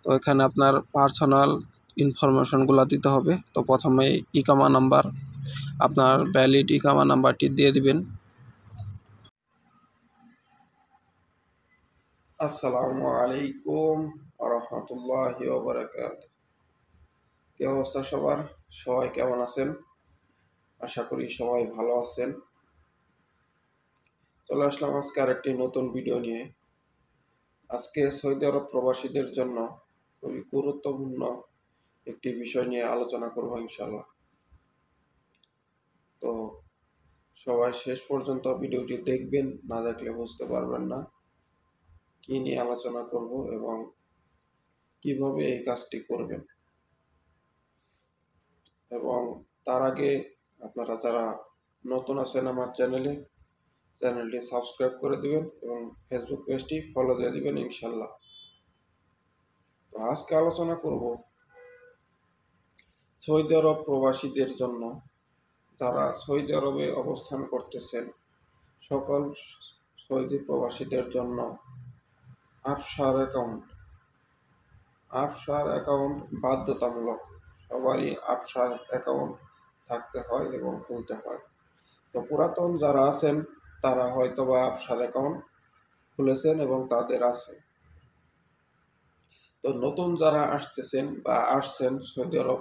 তো এখানে আপনার পার্সোনাল ইনফরমেশনগুলো দিতে হবে। তো প্রথমে ইকামা নাম্বার, আপনার ভ্যালিড ইকামা নাম্বারটি দিয়ে দিবেন। আসসালামু আলাইকুম ওয়া রাহমাতুল্লাহি ওয়া বারাকাতুহু। কি অবস্থা সবার? সবাই কেমন আছেন? আশা করি সবাই ভালো আছেন। চলে আসলাম আজকে আরেকটি নতুন ভিডিও নিয়ে। আজকে সৌদি আরব প্রবাসীদের জন্য খুবই গুরুত্বপূর্ণ একটি বিষয় নিয়ে আলোচনা করব ইনশাআল্লাহ। তো সবাই শেষ পর্যন্ত ভিডিওটি দেখবেন, না দেখলে বুঝতে পারবেন না কি নিয়ে আলোচনা করব এবং কিভাবে এই কাজটি করবেন। এবং তার আগে আপনারা যারা নতুন আছেন আমার চ্যানেলটি সাবস্ক্রাইব করে দিবেন এবং ফেসবুক পেজটি ফলো দিয়ে দিবেন ইনশাল্লাহ। তো আজকে আলোচনা করব সৌদি আরব প্রবাসীদের জন্য, যারা সৌদি আরবে অবস্থান করতেছেন সকল সৌদি প্রবাসীদের জন্য আফসার অ্যাকাউন্ট বাধ্যতামূলক। সবারই আফসার অ্যাকাউন্ট থাকতে হয় এবং খুলতে হয়। তো পুরাতন যারা আছেন তারা হয়তো বা আফসার অ্যাকাউন্ট খুলেছেন এবং তাদের আছে। তো নতুন যারা আসতেছেন বা আসছেন সৌদি আরব,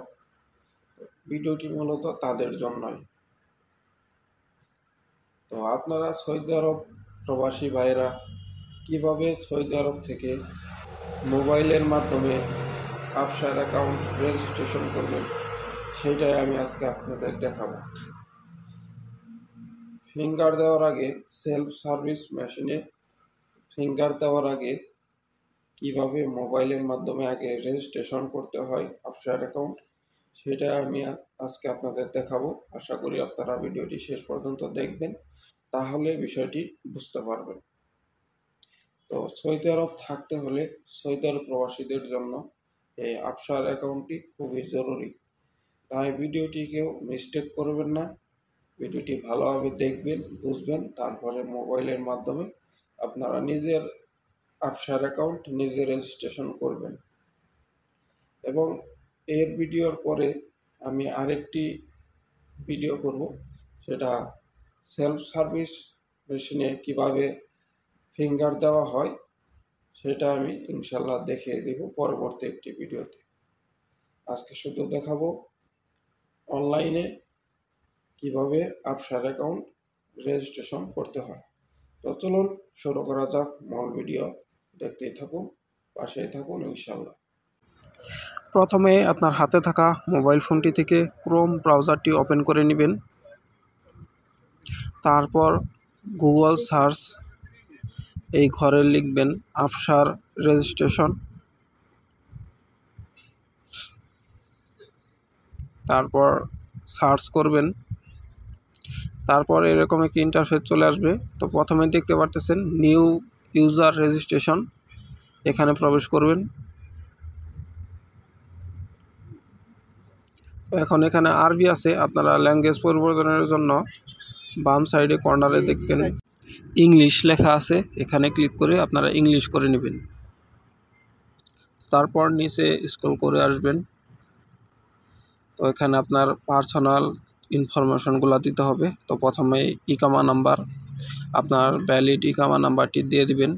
ভিডিওটি মূলত তাদের জন্যই। তো আপনারা সৌদি আরব প্রবাসী ভাইরা কিভাবে সৌদি আরব থেকে মোবাইলের মাধ্যমে আফসার অ্যাকাউন্ট রেজিস্ট্রেশন করবেন সেইটাই আমি আজকে আপনাদের দেখাবো। ফিঙ্গার দেওয়ার আগে, সেলফ সার্ভিস মেশিনে ফিঙ্গার দেওয়ার আগে কিভাবে মোবাইলের মাধ্যমে আগে রেজিস্ট্রেশন করতে হয় আফসার অ্যাকাউন্ট, সেটা আমি আজকে আপনাদের দেখাবো। আশা করি আপনারা ভিডিওটি শেষ পর্যন্ত দেখবেন, তাহলে বিষয়টি বুঝতে পারবেন। তো সৌদি আরব থাকতে হলে সৌদি আরব প্রবাসীদের জন্য এই আফসার অ্যাকাউন্টটি খুবই জরুরি। তাই ভিডিওটি কেউ মিস্টেক করবেন না, ভিডিওটি ভালোভাবে দেখবেন, বুঝবেন, তারপরে মোবাইলের মাধ্যমে আপনারা নিজের আফসার অ্যাকাউন্ট নিজে রেজিস্ট্রেশন করবেন। এবং এর ভিডিওর পরে আমি আরেকটি ভিডিও করব, সেটা সেলফ সার্ভিস মেশিনে কিভাবে ফিঙ্গার দেওয়া হয় সেটা আমি ইনশাল্লাহ দেখিয়ে দেব পরবর্তী একটি ভিডিওতে। আজকে শুধু দেখাবো অনলাইনে কিভাবে আফসার অ্যাকাউন্ট রেজিস্ট্রেশন করতে হয়। তো চলুন শুরু করা যাক মূল ভিডিও। দেখতেই থাকুন, পাশেই থাকুন ইনশাল্লাহ। প্রথমে আপনার হাতে থাকা মোবাইল ফোনটি থেকে ক্রোম ব্রাউজারটি ওপেন করে নেবেন। তারপর গুগল সার্চ এই ঘরে লিখবেন আফসার রেজিস্ট্রেশন। তারপর সার্চ করবেন। তারপর এরকম একটি ইন্টারফেস চলে আসবে। তো প্রথমে দেখতে পারতেছেন নিউ ইউজার রেজিস্ট্রেশন, এখানে প্রবেশ করবেন। এখন এখানে আরবি আছে, আপনারা ল্যাঙ্গুয়েজ পরিবর্তনের জন্য বাম সাইডে কর্নারে দেখবেন ইংলিশ লেখা আছে, এখানে ক্লিক করে আপনারা ইংলিশ করে নেবেন। তারপর নিচে স্ক্রল করে আসবেন। তো এখানে আপনার পার্সোনাল ইনফরমেশনগুলো দিতে হবে। তো প্রথমে ইকামা নাম্বার, আপনার ভ্যালিড ইকামা নাম্বারটি দিয়ে দিবেন।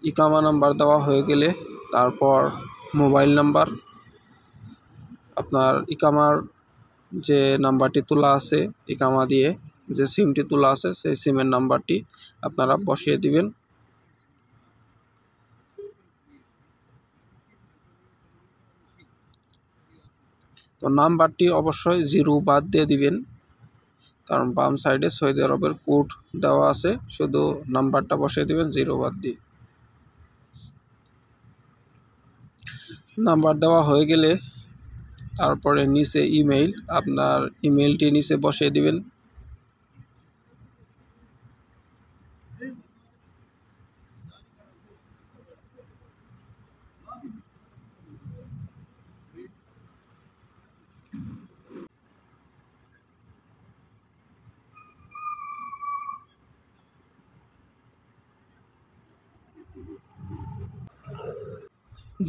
ইকামা নাম্বার দেওয়া হয়ে গেলে তারপর মোবাইল নাম্বার, আপনার ইকামার যে নাম্বারটি তোলা আছে, ইকামা দিয়ে যে সিমটি তোলা আছে সেই সিমের নাম্বারটি আপনারা বসিয়ে দিবেন। তো নাম্বারটি অবশ্যই 0 বাদ দিয়ে দিবেন, কারণ বাম সাইডে সৌদি আরবের কোড দেওয়া আছে, শুধু নাম্বারটা বসিয়ে দিবেন 0 বাদ দিয়ে। নাম্বার দেওয়া হয়ে গেলে তারপরে নিচে ইমেইল, আপনার ইমেইলটি নিচে বসিয়ে দিবেন।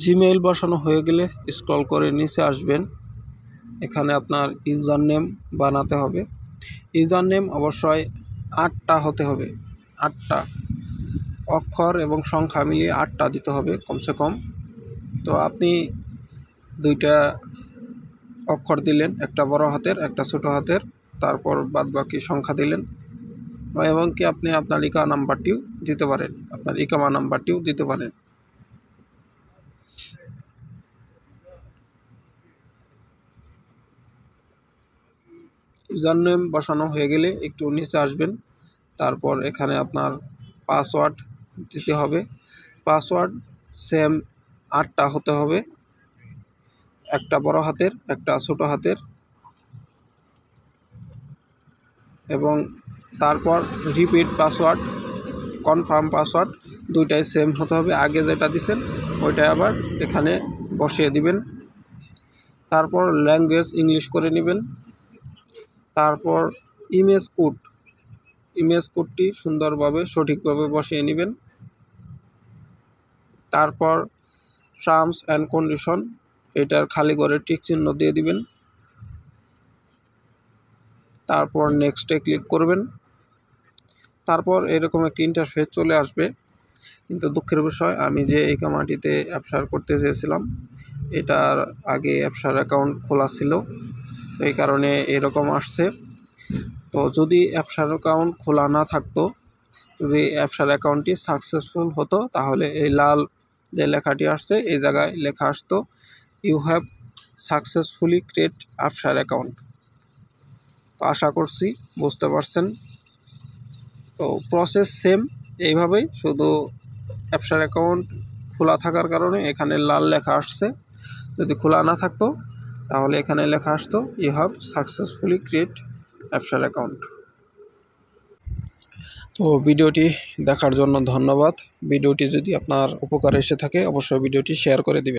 জিমেইল বসানো হয়ে গেলে স্ক্রল করে নিচে আসবেন। এখানে আপনার ইউজার নেম বানাতে হবে। ইউজার নেম অবশ্যই 8টা হতে হবে, 8টা অক্ষর এবং সংখ্যা মিলিয়ে 8টা দিতে হবে কমসে কম। তো আপনি 2টা অক্ষর দিলেন, একটা বড় হাতের একটা ছোট হাতের, তারপর বাদবাকি সংখ্যা দিলেন এবং কি আপনি আপনার ইকামা নাম্বারটিও দিতে পারেন, ইউজার নেম বসানো হয়ে গেলে একটু নিচে আসবেন। তারপর এখানে আপনার পাসওয়ার্ড দিতে হবে। পাসওয়ার্ড সেম 8টা হতে হবে, একটা বড় হাতের একটা ছোট হাতের, এবং তারপর রিপিট পাসওয়ার্ড, কনফার্ম পাসওয়ার্ড 2টাই সেম হতে হবে। আগে যেটা দিছেন ওইটাই আবার এখানে বসিয়ে দিবেন। তারপর ল্যাঙ্গুয়েজ ইংলিশ করে নেবেন। তারপর ইমেজ কোডটি সুন্দরভাবে সঠিকভাবে বসিয়ে নেবেন। তারপর টার্মস অ্যান্ড কন্ডিশন এটার খালি করে টিক চিহ্ন দিয়ে দিবেন। তারপর নেক্সটে ক্লিক করবেন। তারপর এরকম একটি ইন্টারফেস চলে আসবে। কিন্তু দুঃখের বিষয়, আমি যে এই কামাটিতে অ্যাপসার করতে চেয়েছিলাম এটার আগে অ্যাপসার অ্যাকাউন্ট খোলা ছিল, তো এই কারণে এরকম আসছে। তো যদি অ্যাপসার অ্যাকাউন্ট খোলা না থাকতো, যদি অ্যাপসার অ্যাকাউন্টটি সাকসেসফুল হতো, তাহলে এই লাল যে লেখাটি আসছে এই জায়গায় লেখা আসতো ইউ হ্যাভ সাকসেসফুলি ক্রিয়েট অ্যাপসার অ্যাকাউন্ট। তো আশা করছি বুঝতে পারছেন। তো প্রসেস সেম এইভাবেই, শুধু অ্যাপসার অ্যাকাউন্ট খোলা থাকার কারণে এখানে লাল লেখা আসছে। যদি খোলা না থাকতো তাহলে এখানে লেখা আসতো ইউ হ্যাভ সাকসেসফুলি ক্রিয়েট অ্যাপসার অ্যাকাউন্ট। তো ভিডিওটি দেখার জন্য ধন্যবাদ। ভিডিওটি যদি আপনার উপকারে এসে থাকে অবশ্যই ভিডিওটি শেয়ার করে দিবেন।